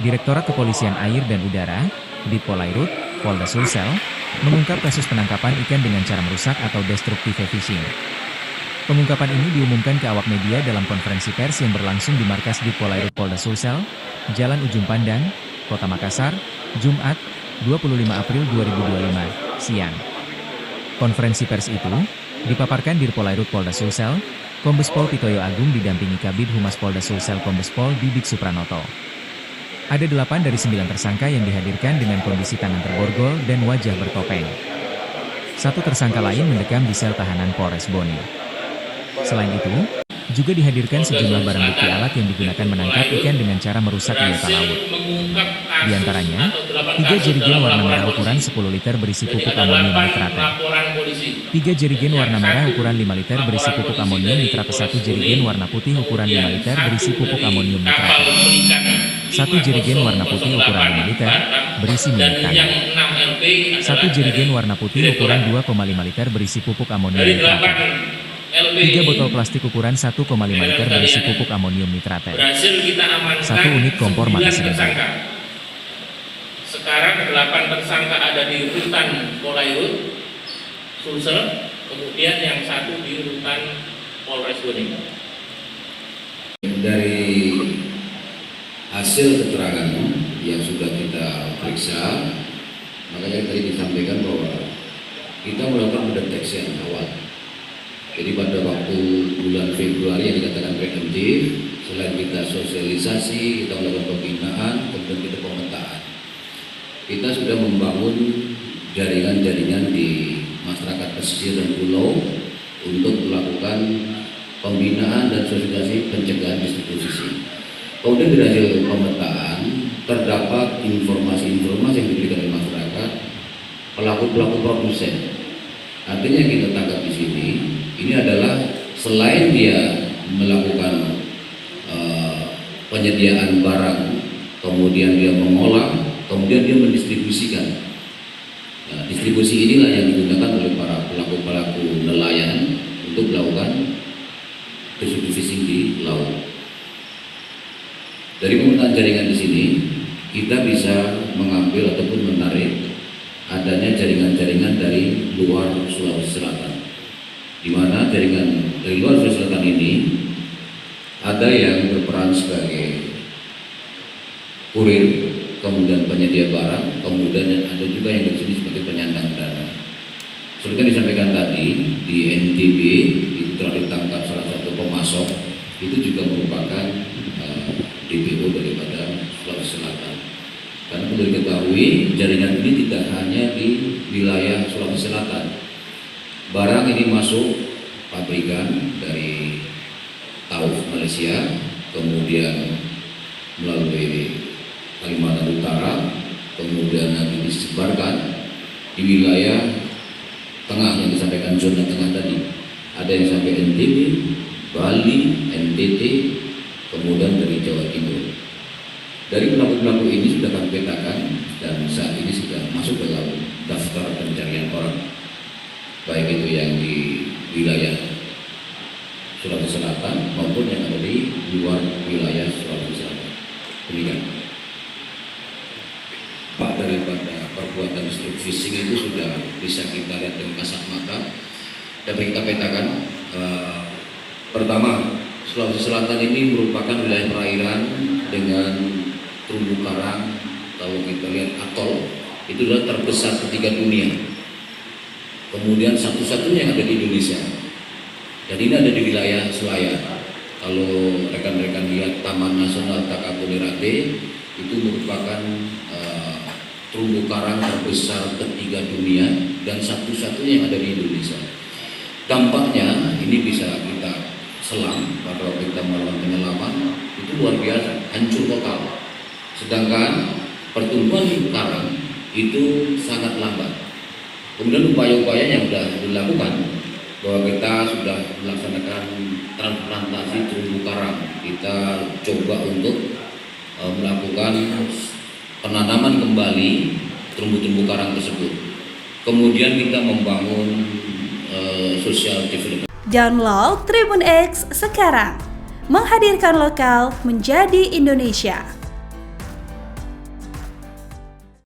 Direktorat Kepolisian Air dan Udara, di Polairut, Polda Sulsel, mengungkap kasus penangkapan ikan dengan cara merusak atau destructive fishing. Pengungkapan ini diumumkan ke awak media dalam konferensi pers yang berlangsung di markas di Polairut Polda Sulsel, Jalan Ujung Pandang, Kota Makassar, Jumat, 25 April 2025, siang. Konferensi pers itu dipaparkan di Polairut Polda Sulsel, Kombes Pol Pitoyo Agung didampingi Kabid Humas Polda Sulsel Kombes Pol Didik Supranoto. Ada 8 dari 9 tersangka yang dihadirkan dengan kondisi tangan terborgol dan wajah bertopeng. Satu tersangka lain mendekam di sel tahanan Polres Boni. Selain itu, juga dihadirkan sejumlah barang bukti alat yang digunakan menangkap ikan dengan cara merusak biota laut. Di antaranya, 3 jerigen warna merah ukuran 10 liter berisi pupuk amonium nitrate. 3 jerigen warna merah ukuran 5 liter berisi pupuk amonium nitrate. 1 jerigen warna putih ukuran 5 liter berisi pupuk amonium nitrate. 1 jerigen warna putih ukuran 5 liter berisi minyak kayu. 1 jerigen warna putih ukuran 2,5 liter berisi pupuk amonium nitrate. 3 botol plastik ukuran 1,5 liter berisi pupuk amonium nitrate. 1 unit kompor mata sedotan. Sekarang 8 tersangka ada di rutan Polairut, Sulsel, kemudian yang 1 di rutan Polres Boni. Dari hasil keterangan yang sudah kita periksa, makanya tadi disampaikan bahwa kita melakukan pendeteksian awal. Jadi pada waktu bulan Februari yang dikatakan preemptif, selain kita sosialisasi, kita melakukan pembinaan, kemudian kita pemetaan. Kita sudah membangun jaringan-jaringan di masyarakat pesisir dan pulau untuk melakukan pembinaan dan sosialisasi pencegahan distribusi. Kemudian dari hasil pemetaan terdapat informasi-informasi yang diberikan oleh masyarakat pelaku-pelaku produsen. Artinya kita tangkap di sini. Ini adalah selain dia melakukan penyediaan barang, kemudian dia mengolah, kemudian dia mendistribusikan. Nah, distribusi inilah yang digunakan oleh para pelaku-pelaku nelayan untuk melakukan distribusi fishing di laut. Dari pemetaan jaringan di sini, kita bisa mengambil ataupun menarik adanya jaringan-jaringan dari luar Sulawesi Selatan. Di mana jaringan dari luar Sulawesi Selatan ini ada yang berperan sebagai kurir, kemudian penyedia barang, kemudian ada juga yang di sini sebagai penyandang dana. Seperti yang disampaikan tadi di NTB itu telah ditangkap salah satu pemasok, itu juga merupakan DPO daripada Sulawesi Selatan. Karena perlu diketahui jaringan ini tidak hanya di wilayah Sulawesi Selatan. Barang ini masuk pabrikan dari Tauf Malaysia, kemudian melalui Kalimantan Utara, kemudian nanti disebarkan di wilayah tengah yang disampaikan zona tengah tadi. Ada yang sampai NTB, Bali, NTT, kemudian dari Jawa Timur. Dari pelaku-pelaku ini sudah kami petakan dan saat ini sudah masuk dalam daftar pencarian orang, baik itu yang di wilayah Sulawesi Selatan maupun yang ada di luar wilayah Sulawesi Selatan. Demikian. Pak, daripada perbuatan strip fishing itu sudah bisa kita lihat dengan kasat mata. Dapat kita petakan. Pertama, Sulawesi Selatan ini merupakan wilayah perairan dengan terumbu karang. Kalau kita lihat atol, itu adalah terbesar ketiga dunia. Kemudian satu-satunya yang ada di Indonesia. Dan ini ada di wilayah Selayar. Kalau rekan-rekan lihat Taman Nasional Takabonerate, itu merupakan terumbu karang terbesar ketiga dunia dan satu-satunya yang ada di Indonesia. Dampaknya ini bisa kita selam pada waktu kita melakukan penyelaman itu luar biasa, hancur total. Sedangkan pertumbuhan karang itu sangat lambat. Kemudian upaya-upaya yang sudah dilakukan bahwa kita sudah melaksanakan transplantasi terumbu karang. Kita coba untuk melakukan penanaman kembali terumbu-terumbu karang tersebut. Kemudian kita membangun social development. Download Tribun X sekarang, menghadirkan lokal menjadi Indonesia.